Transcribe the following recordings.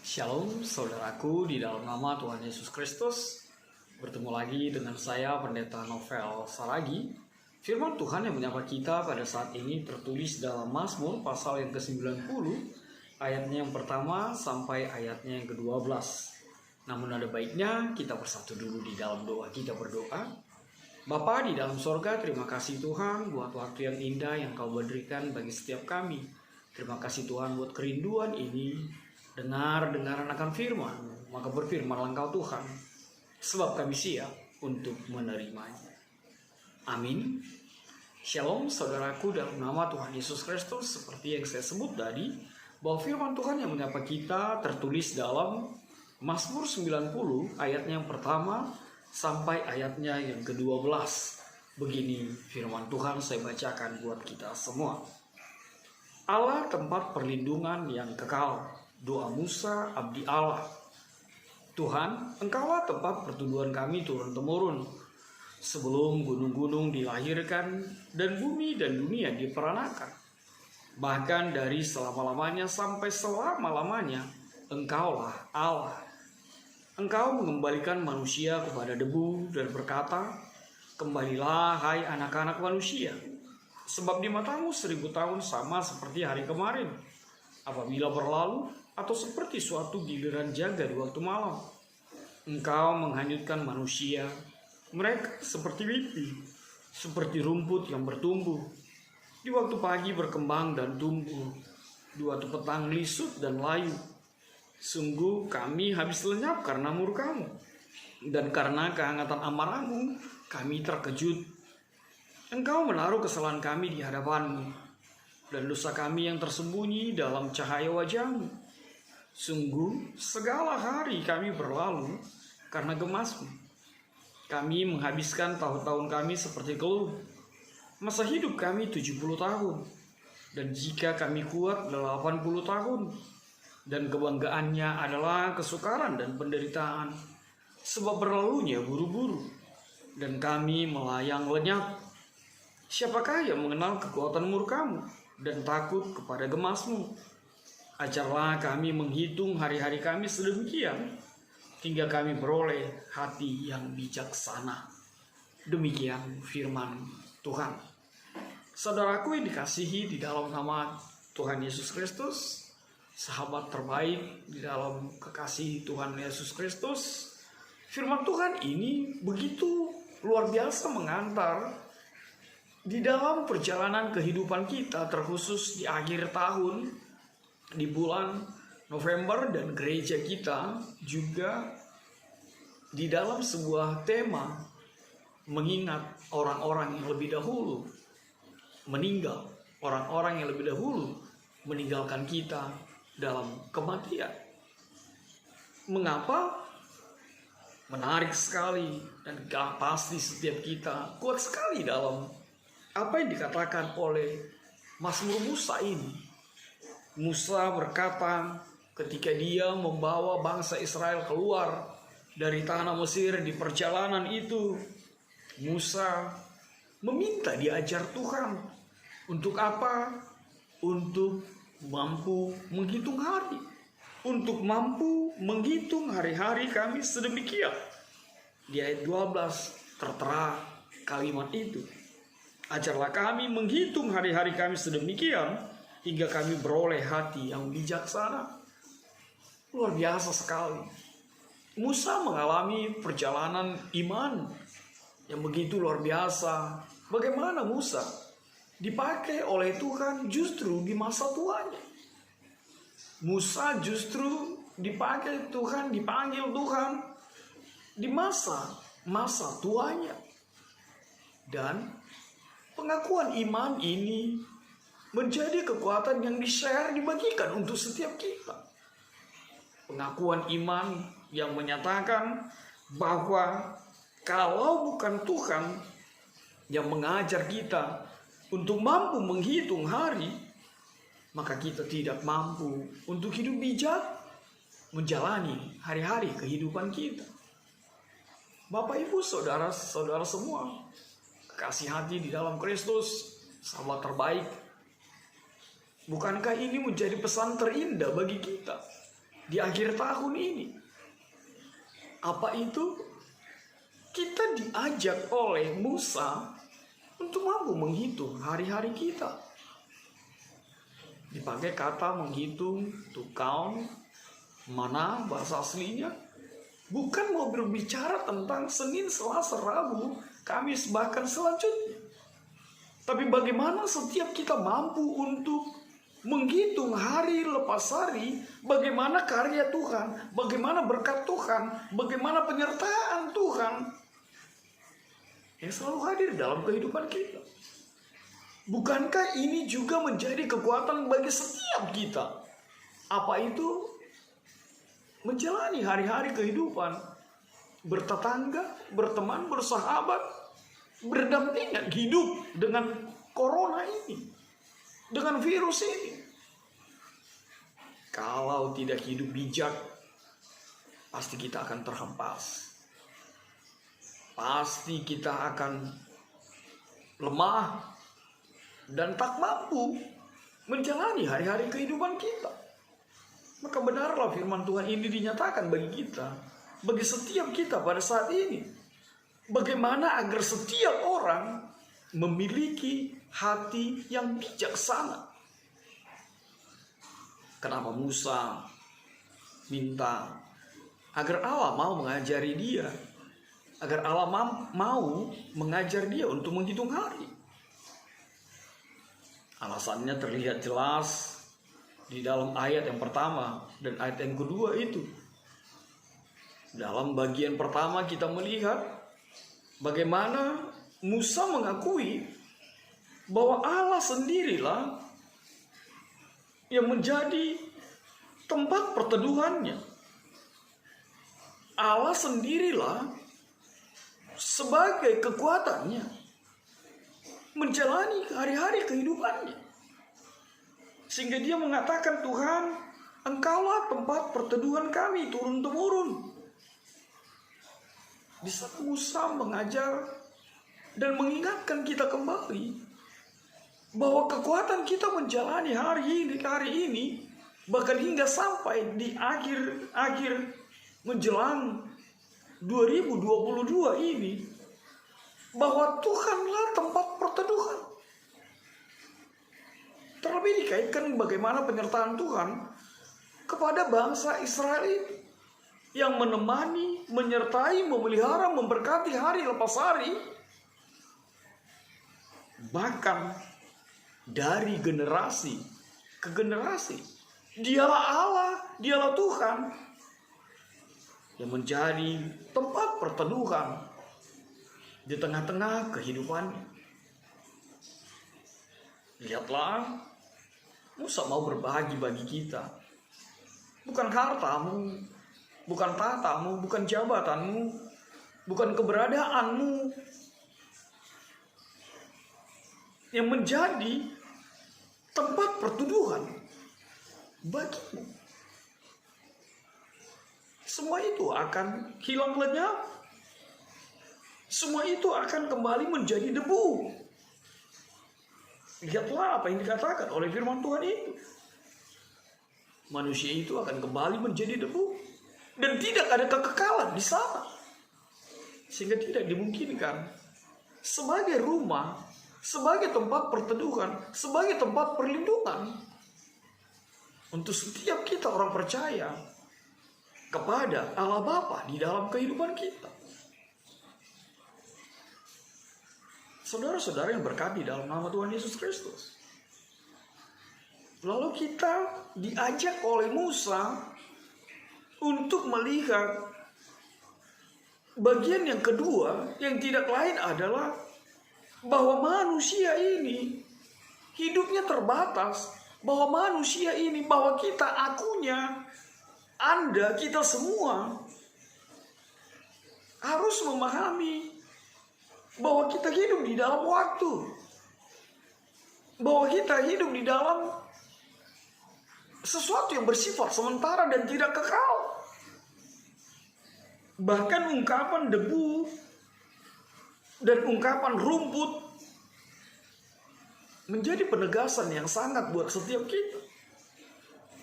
Shalom saudaraku di dalam nama Tuhan Yesus Kristus. Bertemu lagi dengan saya Pendeta Novel Saragi. Firman Tuhan yang menyapa kita pada saat ini tertulis dalam Mazmur pasal yang ke-90, ayatnya yang pertama sampai ayatnya yang ke-12. Namun ada baiknya kita bersatu dulu di dalam doa. Kita berdoa. Bapa di dalam sorga, terima kasih Tuhan buat waktu yang indah yang Kau berikan bagi setiap kami. Terima kasih Tuhan buat kerinduan ini. Dengar-dengaran akan firman, maka berfirmanlah Engkau Tuhan, sebab kami siap untuk menerimanya. Amin. Shalom saudaraku dalam nama Tuhan Yesus Kristus. Seperti yang saya sebut tadi, bahwa firman Tuhan yang menyapa kita tertulis dalam Mazmur 90 ayatnya yang pertama sampai ayatnya yang ke-12. Begini firman Tuhan, saya bacakan buat kita semua. Allah tempat perlindungan yang kekal. Doa Musa, abdi Allah. Tuhan, Engkaulah tempat perteduhan kami turun-temurun. Sebelum gunung-gunung dilahirkan dan bumi dan dunia diperanakan. Bahkan dari selama-lamanya sampai selama-lamanya, Engkaulah Allah. Engkau mengembalikan manusia kepada debu dan berkata, kembalilah hai anak-anak manusia. Sebab di matamu 1000 tahun sama seperti hari kemarin. Apabila berlalu, atau seperti suatu giliran jaga di waktu malam. Engkau menghanyutkan manusia, mereka seperti mimpi, seperti rumput yang bertumbuh. Di waktu pagi berkembang dan tumbuh, di waktu petang lisut dan layu. Sungguh kami habis lenyap karena murka-Mu, dan karena kehangatan amarah-Mu kami terkejut. Engkau menaruh kesalahan kami di hadapan-Mu, dan dosa kami yang tersembunyi dalam cahaya wajah-Mu. Sungguh segala hari kami berlalu karena gemas-Mu. Kami menghabiskan tahun-tahun kami seperti keluh. Masa hidup kami 70 tahun. Dan jika kami kuat 80 tahun. Dan kebanggaannya adalah kesukaran dan penderitaan. Sebab berlalunya buru-buru. Dan kami melayang lenyap. Siapakah yang mengenal kekuatan murka-Mu dan takut kepada gemas-Mu? Ajarlah kami menghitung hari-hari kami sedemikian, hingga kami beroleh hati yang bijaksana. Demikian firman Tuhan. Saudaraku yang dikasihi di dalam nama Tuhan Yesus Kristus, sahabat terbaik di dalam kekasih Tuhan Yesus Kristus, firman Tuhan ini begitu luar biasa mengantar di dalam perjalanan kehidupan kita, terkhusus di akhir tahun, di bulan November, dan gereja kita juga di dalam sebuah tema mengingat orang-orang yang lebih dahulu meninggal, orang-orang yang lebih dahulu meninggalkan kita dalam kematian. Mengapa? Menarik sekali, dan pasti setiap kita kuat sekali dalam apa yang dikatakan oleh Mazmur Musa ini. Musa berkata ketika dia membawa bangsa Israel keluar dari tanah Mesir di perjalanan itu, Musa meminta diajar Tuhan. Untuk apa? Untuk mampu menghitung hari. Untuk mampu menghitung hari-hari kami sedemikian. Di ayat 12 tertera kalimat itu. Ajarlah kami menghitung hari-hari kami sedemikian, hingga kami beroleh hati yang bijaksana. Luar biasa sekali. Musa mengalami perjalanan iman yang begitu luar biasa. Bagaimana Musa dipakai oleh Tuhan justru di masa tuanya. Musa justru dipakai Tuhan, dipanggil Tuhan di masa tuanya. Dan pengakuan iman ini menjadi kekuatan yang di-share, dibagikan untuk setiap kita. Pengakuan iman yang menyatakan bahwa kalau bukan Tuhan yang mengajar kita untuk mampu menghitung hari, maka kita tidak mampu untuk hidup bijak, menjalani hari-hari kehidupan kita. Bapak, Ibu, saudara-saudara semua, kekasih hati di dalam Kristus, sahabat terbaik, bukankah ini menjadi pesan terindah bagi kita? di akhir tahun ini. Apa itu? Kita diajak oleh Musa untuk mampu menghitung hari-hari kita. Dipakai kata menghitung, to count, mana bahasa aslinya. Bukan mau berbicara tentang Senin, Selasa, Rabu, Kamis, bahkan selanjutnya. Tapi bagaimana setiap kita mampu untuk menghitung hari lepas hari, bagaimana karya Tuhan, bagaimana berkat Tuhan, bagaimana penyertaan Tuhan yang selalu hadir dalam kehidupan kita. Bukankah ini juga menjadi kekuatan bagi setiap kita? Apa itu? Menjalani hari-hari kehidupan, bertetangga, berteman, bersahabat, berdampingan hidup dengan corona ini, dengan virus ini. Kalau tidak hidup bijak, pasti kita akan terhempas. Pasti kita akan lemah dan tak mampu menjalani hari-hari kehidupan kita. Maka benarlah firman Tuhan ini dinyatakan bagi kita, bagi setiap kita pada saat ini. Bagaimana agar setiap orang memiliki hati yang bijaksana. Kenapa Musa minta agar Allah mau mengajari dia, agar Allah mau mengajar dia untuk menghitung hari. Alasannya terlihat jelas di dalam ayat yang pertama dan ayat yang kedua itu. Dalam bagian pertama kita melihat bagaimana Musa mengakui bahwa Allah sendirilah yang menjadi tempat perteduhannya. Allah sendirilah sebagai kekuatannya menjalani hari-hari kehidupannya. Sehingga dia mengatakan, Tuhan, Engkaulah tempat perteduhan kami turun-temurun. Di saat Musa mengajar dan mengingatkan kita kembali bahwa kekuatan kita menjalani hari ini, bahkan hingga sampai di akhir menjelang 2022 ini, bahwa Tuhanlah tempat perteduhan. Terlebih dikaitkan bagaimana penyertaan Tuhan kepada bangsa Israel ini, yang menemani, menyertai, memelihara, memberkati hari lepas hari, bahkan dari generasi ke generasi. Dialah Allah, dialah Tuhan yang menjadi tempat perteduhan di tengah-tengah kehidupan. Lihatlah, Musa mau berbagi bagi kita. Bukan hartamu, bukan tahtamu, bukan jabatanmu, bukan keberadaanmu yang menjadi tempat perteduhan bagimu. Semua itu akan hilang lenyap. Semua itu akan kembali menjadi debu. Lihatlah apa yang dikatakan oleh firman Tuhan itu. Manusia itu akan kembali menjadi debu. Dan tidak ada kekekalan di sana. Sehingga tidak dimungkinkan sebagai rumah, sebagai tempat perteduhan, sebagai tempat perlindungan untuk setiap kita orang percaya kepada Allah Bapa di dalam kehidupan kita. Saudara-saudara yang berkati dalam nama Tuhan Yesus Kristus. Lalu kita diajak oleh Musa untuk melihat bagian yang kedua, yang tidak lain adalah bahwa manusia ini hidupnya terbatas, bahwa manusia ini, bahwa kita, akunya, Anda, kita semua harus memahami bahwa kita hidup di dalam waktu, bahwa kita hidup di dalam sesuatu yang bersifat sementara dan tidak kekal. Bahkan ungkapan debu dan ungkapan rumput menjadi penegasan yang sangat buat setiap kita.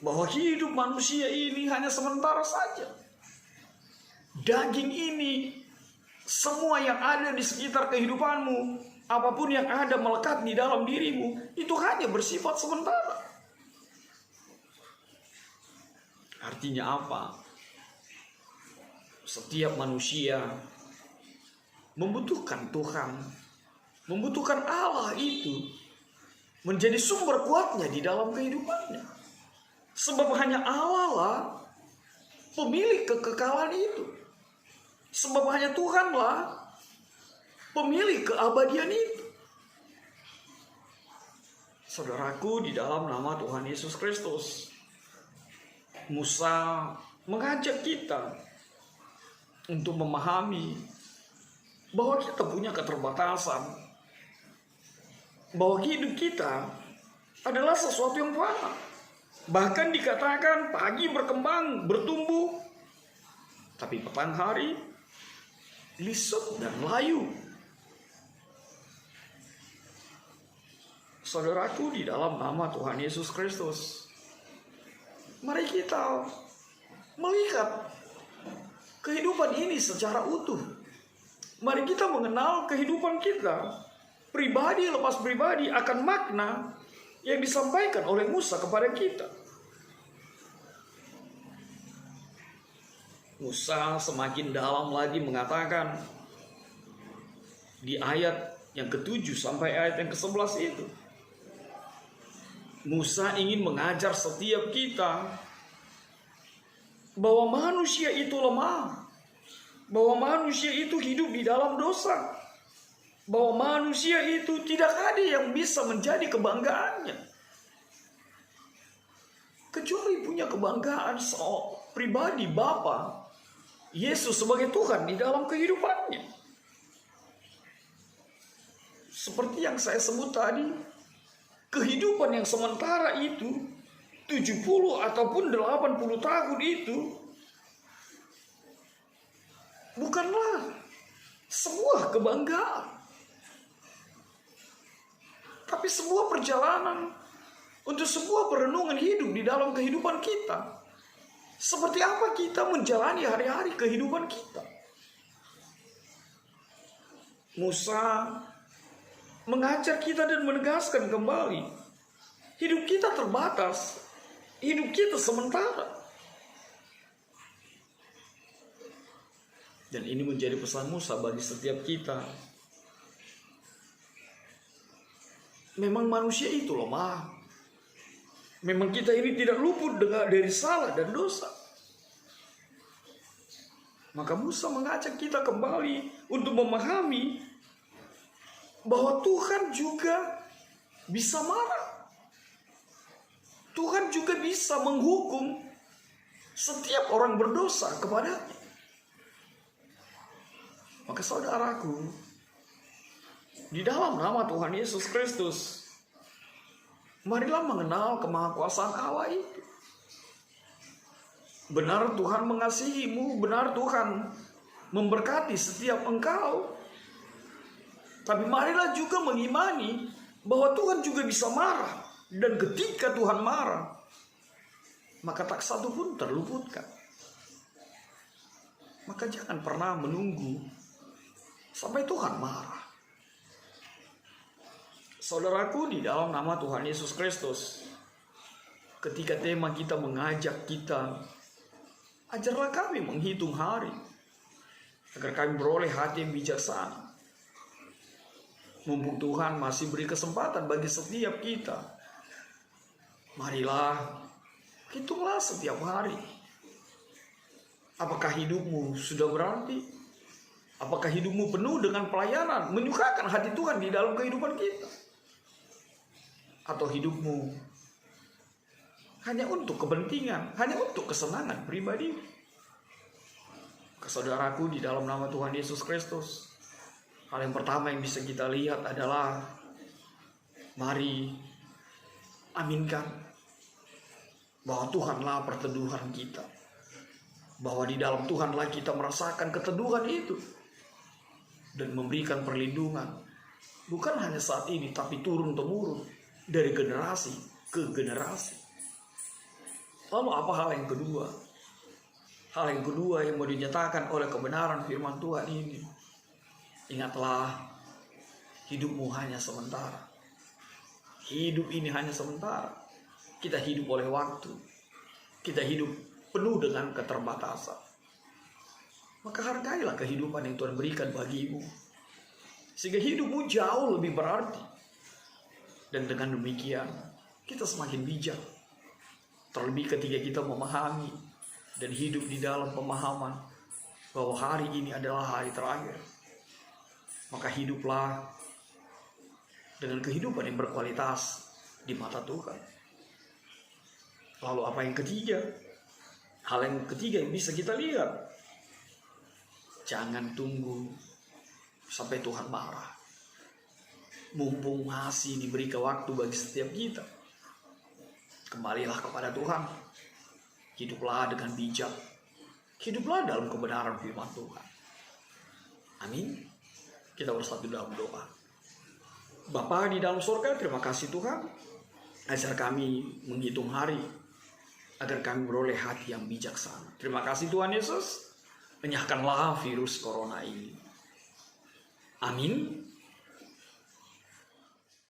bahwa hidup manusia ini hanya sementara saja. Daging ini, semua yang ada di sekitar kehidupanmu, apapun yang ada melekat di dalam dirimu, itu hanya bersifat sementara. Artinya apa? Setiap manusia membutuhkan Tuhan, membutuhkan Allah itu menjadi sumber kuatnya di dalam kehidupannya. Sebab hanya Allah lah pemilik kekekalan itu. Sebab hanya Tuhanlah pemilik keabadian itu. Saudaraku, di dalam nama Tuhan Yesus Kristus, Musa mengajak kita untuk memahami bahwa kita punya keterbatasan, bahwa hidup kita adalah sesuatu yang fana. Bahkan dikatakan pagi berkembang, bertumbuh, tapi petang hari lisut dan layu. Saudaraku, di dalam nama Tuhan Yesus Kristus, mari kita melihat kehidupan ini secara utuh. Mari kita mengenal kehidupan kita, pribadi lepas pribadi, akan makna yang disampaikan oleh Musa kepada kita. Musa semakin dalam lagi mengatakan di ayat yang ke-7 sampai ayat yang ke-11 itu. Musa ingin mengajar setiap kita bahwa manusia itu lemah, bahwa manusia itu hidup di dalam dosa, bahwa manusia itu tidak ada yang bisa menjadi kebanggaannya, kecuali punya kebanggaan pribadi Bapa Yesus sebagai Tuhan di dalam kehidupannya. Seperti yang saya sebut tadi, kehidupan yang sementara itu 70 ataupun 80 tahun itu bukanlah sebuah kebanggaan, tapi sebuah perjalanan untuk sebuah perenungan hidup di dalam kehidupan kita. Seperti apa kita menjalani hari-hari kehidupan kita. Musa mengajar kita dan menegaskan kembali, hidup kita terbatas, hidup kita sementara. Dan ini menjadi pesan Musa bagi setiap kita. Memang manusia itu lemah. Memang kita ini tidak luput dari salah dan dosa. Maka Musa mengajak kita kembali untuk memahami bahwa Tuhan juga bisa marah. Tuhan juga bisa menghukum setiap orang berdosa kepadanya. Maka saudaraku, di dalam nama Tuhan Yesus Kristus, marilah mengenal kemahakuasaan Allah itu. Benar Tuhan mengasihimu, benar Tuhan memberkati setiap engkau. Tapi marilah juga mengimani bahwa Tuhan juga bisa marah. Dan ketika Tuhan marah, maka tak satu pun terluputkan. Maka jangan pernah menunggu sampai Tuhan marah. Saudaraku, di dalam nama Tuhan Yesus Kristus, ketika tema kita mengajak kita, ajarlah kami menghitung hari, agar kami beroleh hati yang bijaksana. Mumpung Tuhan masih beri kesempatan bagi setiap kita, marilah hitunglah setiap hari. Apakah hidupmu sudah berarti? Apakah hidupmu penuh dengan pelayanan, menyukakan hati Tuhan di dalam kehidupan kita? Atau hidupmu hanya untuk kepentingan, hanya untuk kesenangan pribadi? Saudaraku, di dalam nama Tuhan Yesus Kristus, hal yang pertama yang bisa kita lihat adalah, mari aminkan bahwa Tuhanlah perteduhan kita, bahwa di dalam Tuhanlah kita merasakan keteduhan itu dan memberikan perlindungan, bukan hanya saat ini tapi turun-temurun dari generasi ke generasi. Lalu apa hal yang kedua? Hal yang kedua yang mau dinyatakan oleh kebenaran firman Tuhan ini. Ingatlah, hidupmu hanya sementara. Hidup ini hanya sementara. Kita hidup oleh waktu. Kita hidup penuh dengan keterbatasan. Maka hargailah kehidupan yang Tuhan berikan bagimu. Sehingga hidupmu jauh lebih berarti. Dan dengan demikian, kita semakin bijak. Terlebih ketika kita memahami dan hidup di dalam pemahaman bahwa hari ini adalah hari terakhir. Maka hiduplah dengan kehidupan yang berkualitas di mata Tuhan. Lalu apa yang ketiga? Hal yang ketiga yang bisa kita lihat. Jangan tunggu sampai Tuhan marah. Mumpung masih diberikan waktu bagi setiap kita. Kembalilah kepada Tuhan. Hiduplah dengan bijak. Hiduplah dalam kebenaran firman Tuhan. Amin. Kita bersatu dalam doa. Bapa di dalam surga, terima kasih Tuhan. Ajar kami menghitung hari. Agar kami beroleh hati yang bijaksana. Terima kasih Tuhan Yesus. Enyahkanlah virus corona ini. Amin.